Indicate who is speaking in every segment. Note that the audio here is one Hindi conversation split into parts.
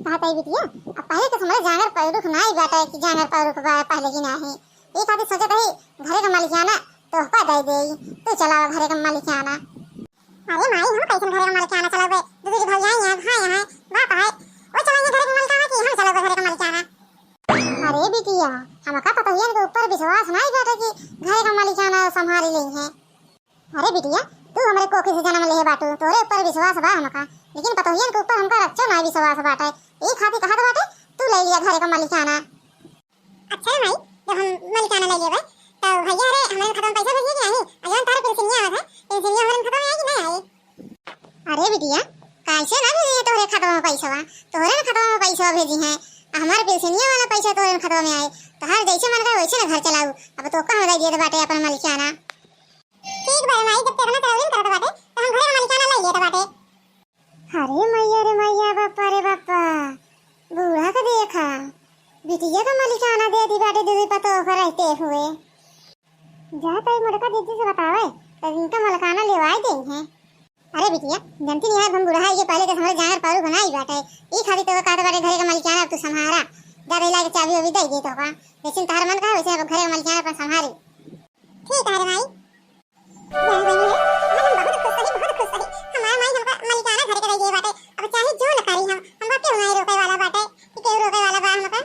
Speaker 1: कहा तई बिटिया अब पहले तो हमारे जांगर पैरुख नहीं बाटा कि जांगर पैरुख बा पहले की नहीं ये खातिर सोचत है घरे का मालिकाना तो का दे देई तू चला घरे का मालिकाना। अरे माई हम कैसे घरे का मालिकाना चलावे दूसरी भौजाई है भाई है बाप है वो चलाएंगे घरे का मालिकाना कि हम चलावे घरे का मालिकाना। अरे बिटिया हमका पता है इनके ऊपर विश्वास नहीं बाटा कि घरे का मालिकाना संभाल ले है। अरे बिटिया तू हमारे कोखी से जन्म ले बाटू तोरे ऊपर विश्वास बा हमका लेकिन पतोहियन के ऊपर हमका रच्चो नहीं विश्वास बाटा ये खातिर कहत बाटे तू ले लिया घरे का मालिकाना। अच्छा भाई जब हम मालिकाना ले लेबे तो भैया रे हमारे खाता में पैसा भेजिए कि नहीं अजन तार पेंशनिया आवत है पेंशनिया हमारे खाता में आई कि नहीं आई। अरे बिटिया कैसे ना भेजिए तोरे खाता में पैसा तोरे खाता में पैसा भेजी है हमारे पेंशनिया वाला पैसा तोरे खाता में आए तो हर जैसे मन करे वैसे ना घर चलाऊ अब तो कहां दे दिए बाटे अपन मालिकाना। ठीक बा माई जब तेरा ना करत बाटे तो हम घरे का मालिकाना ले लेते बाटे। अरे मैया बापा रे बापा बूढ़ा का देखा बिटिया का मालिकाना दे दी बाटे दीदी पतो कर रहते हुए जाता है मुड़का दीदी से बतावे तो इनका मालिकाना लेवाई दे हैं। अरे बिटिया जानती नहीं यार हम बूढ़ा है ये पहले तो हमारे जांगर पारू बनाई बाटे ई खाली तो कहत बाटे घरे का मालिकाना तू संभारा ज्यादा लाके चाबी अभी दे दे तो का लेकिन तार मन का वैसे अब घरे का मालिकाना पर संभारी। ठीक है रे भाई बहुत खुश रही हमारा माई हमका मालिकाना घर के दे बाटे अब चाहे जो न करी हम बाटे नहीं रोके वाला बाटे कि के रोके वाला बा हमका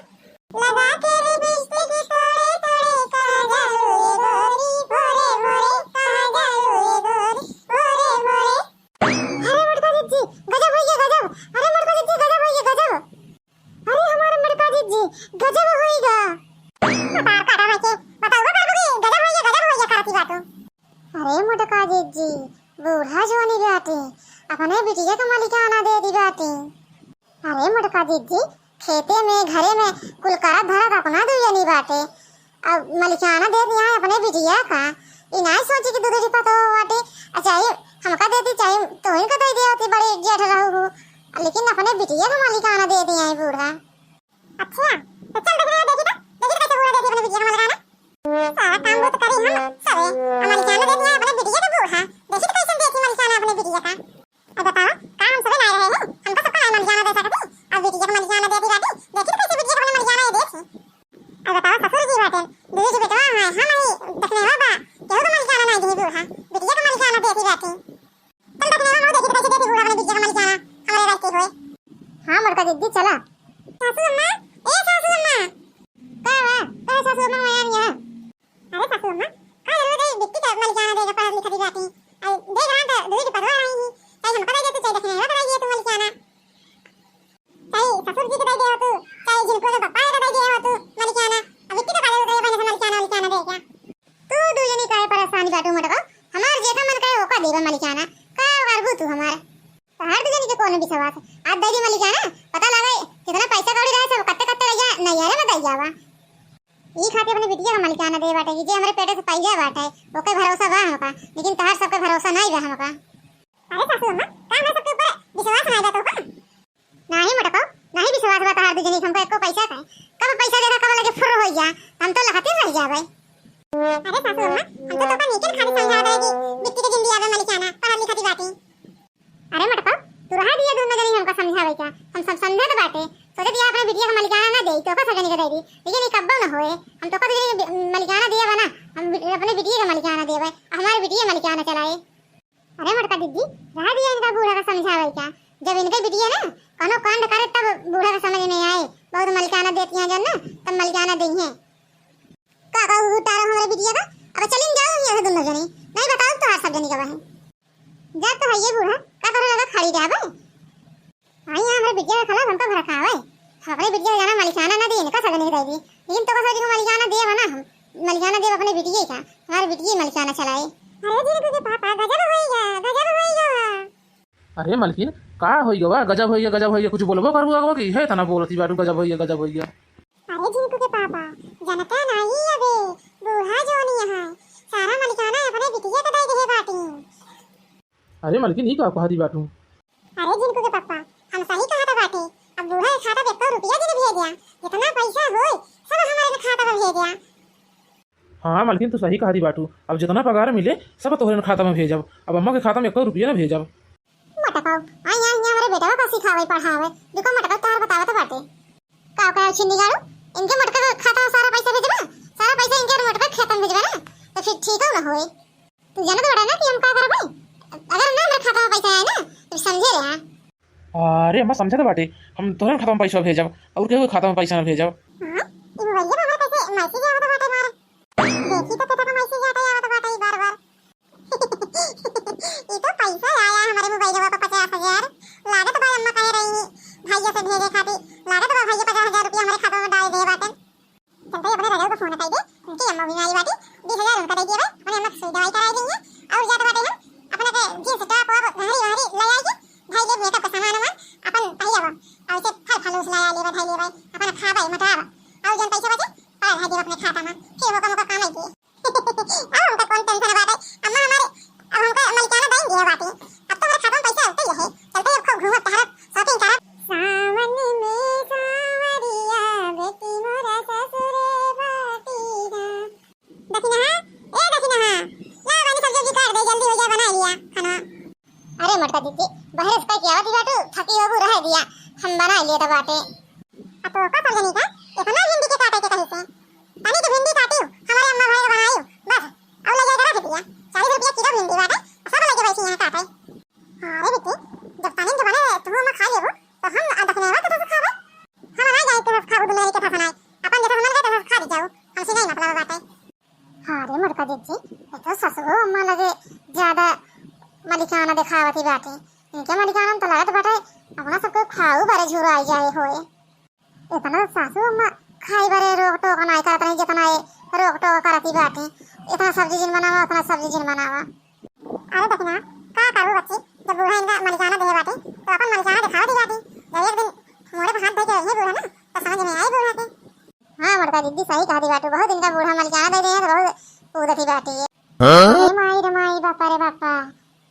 Speaker 1: लगा के रे बिजली के तोड़े तोड़े कहां जाओ ये गोरी भोरे भोरे कहां जाओ ये गोरी भोरे भोरे। अरे मटका जी गजब होइए गजब अरे मटका जी गजब होइए गजब अरे हमारा मटका जी गजब होइगा बता काटा है के बताओ बाबू जी गजब होइए काती बातो। अरे मटका जी बूढ़ा जोनी बाटे अपने बिटिया का मालिकाना दे दी बाटे। अरे मटका जी खेते में घरे में कुल करा धरा अपना दुनिया नहीं बाटे अब मालिकाना दे दिया है अपने बिटिया का ये नहीं सोची कि दूसरी पतो बाटे चाहे हमका दे दी चाहे तो इनका दे दिया होती बड़े जेठ रहू लेकिन अपने बिटिया का मालिकाना दे दिया है बूढ़ा। अच्छा तो चल देखी कैसे बूढ़ा दे दिया अपने बिटिया का मालिकाना सारा काम वो तो करी हम सबे मालिकाना दे दिया अपने बिटिया का बूढ़ा देखी कैसे देखी मालिकाना अपने बिटिया का। अब बताओ काम सबे ला रहे हैं हमको सबको मालिकाना दे सकती अब बिटिया का मालिकाना दे दी बाटी देखी कैसे बिटिया का मालिकाना ये देखी। अब बताओ ससुर जी बाटे दीदी जी बेटा है हम ही देखने वाला केहू का मालिकाना नहीं दी बूढ़ा बिटिया का मालिकाना दे दी बाटी चल देखने वाला देखी कैसे दे दी बूढ़ा अपने बिटिया का मालिकाना हमारे रास्ते हुए। हां मरका दीदी चला सासू अम्मा ए सासू अम्मा का सासू अम्मा आया नहीं है। अरे सासू अम्मा का जरूर है बिट्टी का मालिकाना देगा पढ़ा लिखा दी बाटी दे रहा था दीदी की पढ़वा रही चाहे हम पता दे तो चाहे देखने वाला बताइए तुम मालिकाना चाहे ससुर जी को दे दिया हो तू चाहे जिनको तो पापा को दे दिया हो तू मालिकाना अब बिट्टी का काले दे बने मालिकाना दे क्या तू दूजनी का परेशानी बाटू मटको हमार जेठा मन का ओका देबा मालिकाना का करबू तू हमार हर दूजनी के कोने विश्वास आज दे दी मालिकाना पता लगे कितना पैसा कौड़ी रहे सब कत्ते कत्ते रह जा नहीं यार मत जावा ई खातिर अपने बिटिया का मालिकाना दे बाटे कि जे हमरे पेटे से पैसा बाटे ओके भरोसा बा हमका लेकिन तहार सबके भरोसा नहीं बा हमका। अरे सासू अम्मा का हमरा सबके ऊपर विश्वास नहीं बा तो का नहीं मटको नहीं विश्वास बा तहार दूजनी हमको एको पैसा का कब पैसा देना कब लगे फुर हो जा हम तो लगाते रह जाबे। अरे सासू अम्मा हम तो नीचे खाली समझा दे कि बिट्टी के जिंदगी आवे मालिकाना पढ़ा लिखा दी बाटी। अरे मटको तू रहा दिया दोनों जनी हमको समझावे क्या हम सब समझत बाटे सोचे दिया अपने बिटिया का मालिकाना ना दे तो का सगनी का दे दी लेकिन ये कब्बो ना होए हम तो का मालिकाना दिया बना हम अपने बिटिया का मालिकाना देवे हमारे बिटिया मालिकाना चलाए। अरे मटका दीदी रहा दिया इनका बूढ़ा का समझावे क्या जब इनके बिटिया ना कोनो कांड करे तब बूढ़ा का समझ में आए बहुत मालिकाना देती हैं जन ना तब मालिकाना दी हैं का उतारो हमारे बिटिया का अब चलिन जाओ यहां से दोनों जनी नहीं बताओ तो हर सब जनी का है जब तो है ये बूढ़ा का करे लगा खड़ी जावे आई हमारे बिटिया का खला हमको घर खावे हमारे बिटिया जाना मालिकाना ना दे इनका सगनी दे दी लेकिन तो का सोची मालिकाना दे बना हम मालिकाना दे अपने बिटिया का हमारे बिटिया मालिकाना चलाए। अरे जी तुझे पापा गजब होइगा।
Speaker 2: अरे मलकिन का होइगा गजब होइगा कुछ बोलबो करबो कि है तना बोलती बाटू गजब होइगा।
Speaker 1: अरे जिनको के पापा जनता नहीं अबे बूढ़ा जोनी है सारा मालिकाना अपने बिटिया का दे दे बाटी।
Speaker 2: अरे मलकिन ही का कहती बाटू।
Speaker 1: अरे जिनको के पापा हम सही कहा था बाटे अब बूढ़ा के खाता पे 100 रुपया जी भेज दिया जितना पैसा होए सब हमारे खाता में भेज दिया।
Speaker 2: हाँ मलकिन तू सही कहती बाटू अब जितना पगार मिले सब तोहरे खाता में भेजब अब अम्मा के खाता में 1 रुपया ना भेजब।
Speaker 1: मटकाओ आई हमारे बेटा का सिखावे पढ़ावे देखो मटकाओ तार बतावा तो गाँव छिंदी गाड़ू इनके मटका का खाता सारा पैसा भेजबा, सारा पैसा इनके मटका खाता में भेजबा ना तो फिर ठीक हो ना होए। तू जानत बड़ा ना कि हम का करबै, अगर ना मेरे खाता में पैसा आए ना तो समझे रे। हां
Speaker 2: अरे अम्मा समझे तो बाटे, हम तोहरे खाता में पैसा भेजब और केहू के खाता में पैसा ना भेजब।
Speaker 1: हां ई मोबाइल में हमारे कैसे मैसेज आवत बाटे मार, देखी तो तेरा मैसेज आता बाटे बार-बार। ये तो पैसा आया हमारे मोबाइल में 50,000, लागत बा अम्मा कह रही भैया से भेजे खातिर, लागत बा भैया 50,000 रुपया हमारे खाता में डाल दे बाटे। चलते अपने राजा को फोन कर दे, उनकी अम्मा भी आई बाटे, 20,000 उनका दे दिए बा और अम्मा से दवाई करा देंगे और जात बाटे हम अपने के जींस टॉप और घड़ी ले आएंगे, भाई ले मेकअप का सामान अपन पहिया और से फल उस लाया ले भाई ले भाई अपन खाबा मटावा और जन पैसा बचे और भाई दे अपने खाता में, फिर वो काम काम आई अब उनका कौन टेंशन बाटे अम्मा हमारे, अब हमको मलिकाना देंगे ये बातें, अब तो मेरे खाता में पैसा होते ही है, चलते अब खूब घूमत तारत शॉपिंग करत। सावन में सावरिया बेटी मोरा ससुरे बाटीगा, दखिना ए दखिना ला वानी सब्जी काट दे जल्दी हो जा बना लिया खाना। अरे मटका दीदी बाहर से क्या आवत बाटू थकी होबू रह दिया, हम बना लिए त बाटे। अब तो का करनी का इतना भिंडी के काटे के कहीं से पानी की भिंडी काटी हमारे अम्मा भाई बनाई बस और ले जाकर रख दिया 40 रुपया किलो भिंडी बाटे सब लेके बैठी यहां काटे। हां रे बेटी जब पानी के बने तुम हम खा लेबो तो हम आधा खाने वाला तो खाबो, हम ना जाए तो खाबो दुनिया के था बनाए अपन जैसा हमल गए तो खा जाओ हमसे नहीं मतलब बाटे। हां रे मटका दीदी ये तो ससुर अम्मा लगे ज्यादा मलिकाना दिखावती बाटे, इनके मलिकाना तो लागत बाटे अपना सबको खाऊ बारे झूर आई जाए होए, इतना सासू अम्मा खाई बारे रोक टोक नहीं करत नहीं जितना रोक टोक करती बाटे, इतना सब्जी जिन बनावा उतना सब्जी जिन बनावा। अरे देखना का करू बच्ची जब बूढ़ा इनका मलिकाना दे बाटे तो अपन मलिकाना दिखावती जाती, जब एक दिन मोड़े पे हाथ धो के रही बूढ़ा ना तो समझ में आई बूढ़ा के। हां मटका दीदी सही कहती बाटे, बहुत दिन का बूढ़ा मलिकाना दे दे तो बहुत उदती बाटे। अरे माई बापा रे बापा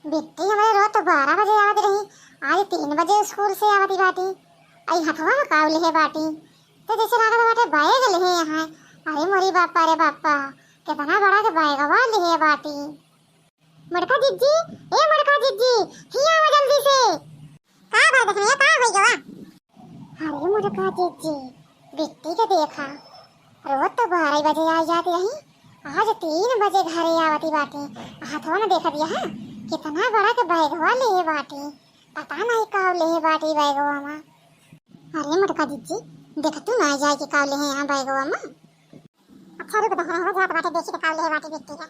Speaker 1: बिट्टी हमारे रोज तो 12 बजे आवत रही, आज 3 बजे स्कूल से आवती बाटी, आई हथवा में काव ले बाटी तो जैसे लागत बाटे बैग ले यहाँ। अरे मोरी बापा रे बापा कितना बड़ा के बैगवा ले बाटी। मटका दीदी ए मटका दीदी हिया आवा जल्दी से का बात देखने का होई गवा। अरे मटका दीदी बिट्टी के देखा रोज तो 12 बजे आ जाती रही, आज 3 बजे घरे आवती बाटी, हाथवा में देखा दिया है कितना बड़ा के बैगवा ले बाटी, पता नहीं काव ले बाटी बैगवा में। अरे मटका दीदी देख तू ना जाए कि काव ले यहाँ बैगवा में। अच्छा रुक देख रहे हो जात बाटे देखी तो काव ले बाटी बिट्टी का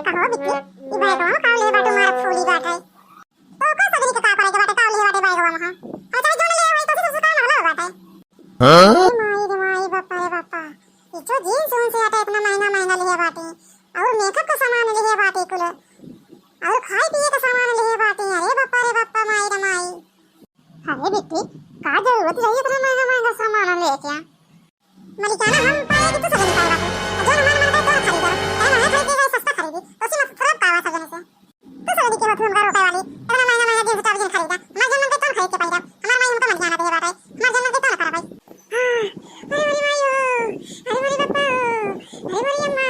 Speaker 1: कहो बिट्टी ई बैगवा में काव ले बाटे मार फूली बाटे तो का सगरी का का करे बाटे काव ले बाटे बैगवा में। हां अच्छा जो ले आई तो फिर उसका ना होला बाटे। हां माई बापा रे बापा ये जो जींस उन से आता इतना महंगा ले बाटे और मेकअप का सामान ले बाटे कुल और खाए पिए का सामान ले बाटे। अरे बापा रे बापा माई रे माई। अरे बिट्टी का जरूरत रही इतना महंगा सामान ले क्या मलिकाना हम पाएगी तो सही पाएगा जो हमारे मन का तो खरीदा है ना खरीदेगा सस्ता खरीदी उसी में फर्क पावा सजने से तो सही के होत हम रुपए वाली इतना महंगा जींस टॉप जींस खरीदा हमारे जन्म के तो खरीद के पहिरा हमारे माई हमको मलिकाना दे बाटे हमारे जन्म के तो करा भाई। अरे मेरी माई अरे मेरी बापा अरे मेरी अम्मा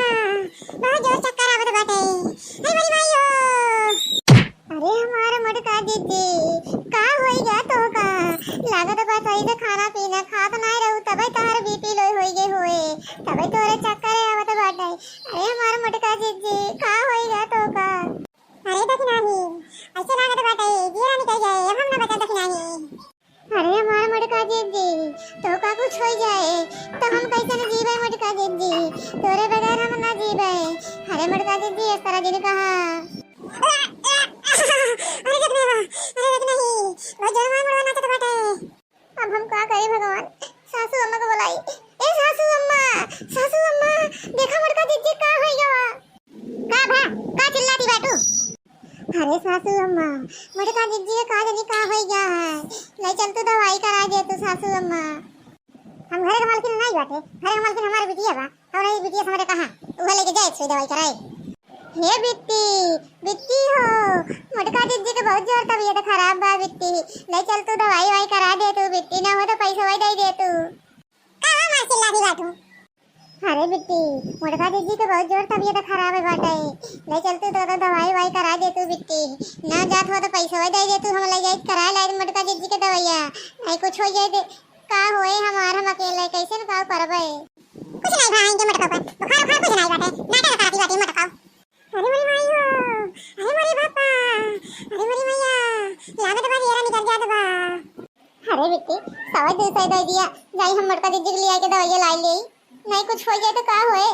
Speaker 1: बहुत जोर चक्कर आवत बाटे अरे मेरी माई। अरे हमारा मटका दीदी का होइगा तो का लागत बा सही से खाना पीना खात नहीं रहू तबे तार बीपी लो होई गे होए तबे तोरे चक्कर आवत बाटे। अरे हमारा मटका दीदी का होइगा तो का। अरे देख नाही ऐसे लागत बाटे जीरा निकल जाए अब हम ना बचा देख नाही। अरे हमारा मटका दीदी तो का कुछ हो जाए तो हम कैसे न जीवे मटका दीदी तोरे बगैर हम ना जीवे। अरे मटका दीदी इस तरह दिन कहा अरे देख नहीं बहुत जोर में मरवाना तो बाटे। अब हम क्या करें भगवान सासू अम्मा को बुलाई ए सासू अम्मा देखा मटका दीदी का होइगा का भा का चिल्लाती बाटू। अरे सासू अम्मा मटका दीदी का जानी का होइगा है ले चल तू दवाई करा दे तू सासू अम्मा। हम घरे के मालकिन नहीं बाटे घरे के मालकिन हमारे बिटिया बा और ये बिटिया हमारे कहां उहे लेके जाए से दवाई कराए। हे बिट्टी हो मटका दीदी के बहुत जोर तबीयत खराब बा बिट्टी ले चल तू दवाई वाई करा दे तू बिट्टी ना हो तो पैसा वाई दे तू का मार चिल्लाती बाटू। अरे बिट्टी मटका दीदी के बहुत जोर तबीयत खराब है बाटे ले चल तू तो दवाई वाई करा दे तू बिट्टी ना जात हो तो पैसा वाई दे तू हम ले जाए करा ला मटका दीदी के दवाइया नहीं कुछ हो जाए का होए हमार हम अकेले कैसे न का करबे। कुछ नहीं भाई के मटका पर बुखार बुखार कुछ नहीं बाटे नाटक कराती बाटी मटका। अरे मोरी भाई हो अरे मोरी बापा अरे मोरी मैया लागत बा येरा निकल जात बा। अरे बिट्टी सवा दूसरा दे दिया जाई हम मटका दीदी के लिए आके दवाई लाई ले नहीं कुछ हो जाए तो का होए।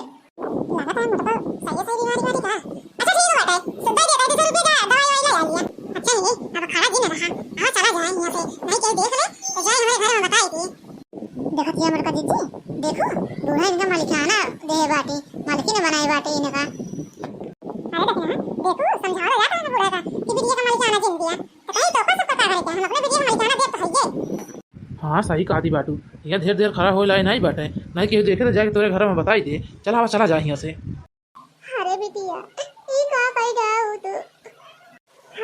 Speaker 1: लागत है मटका सही सही बीमारी बाटी का अच्छा ठीक है बेटा सुबह दे 250 रुपए का दवाई वाई ले लिया। अच्छा नहीं अब खाना दिन रहा आओ चला जाए यहां से नहीं कोई देख ले तो जाए हमारे घर में बताई थी। देखो किया मटका दीदी देखो दूल्हा इनका मालिकाना दे बाटी मालकी ने बनाई बाटी इनका। अरे देखो समझाओ यार ना बुढ़ा का कि बिटिया का मालिकाना जिन दिया तो कहीं तो सब पता करे हम अपने बिटिया का मालिकाना दे तो है।
Speaker 2: हाँ सही कहा थी बाटू यहाँ देर देर खड़ा हो लाए नहीं बाटे नहीं कि देखे तो जाके तोरे घर में बताई दे चला जा यहाँ से।
Speaker 1: अरे बिटिया ई का कई जाऊ तू।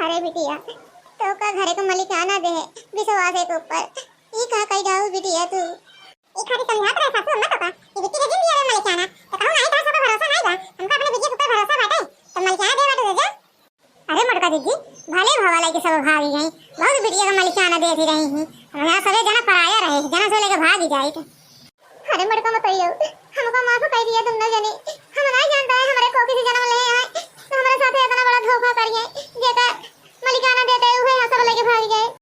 Speaker 1: अरे बिटिया तो का घरे का मालिकाना दे विश्वास है के ऊपर ई का कई जाऊ बिटिया तू। ई खाली समझात रहे सासू मत का कि बिटिया जिन दिया मालिकाना तो कहूं नहीं तो सब भरोसा नहीं बा हमका अपने बिटिया के ऊपर भरोसा बाटे तो मालिकाना दे बाटे दे जा। अरे मटका दीदी भले भवाला के सब भागी गई बहुत बिटिया का मालिकाना दे थी रही हूं यहाँ सबे जना पराया रहे जना से लेके भाग ही जाए। अरे मटका मत आइयो हमको माफ कर दिया तुम न जाने हम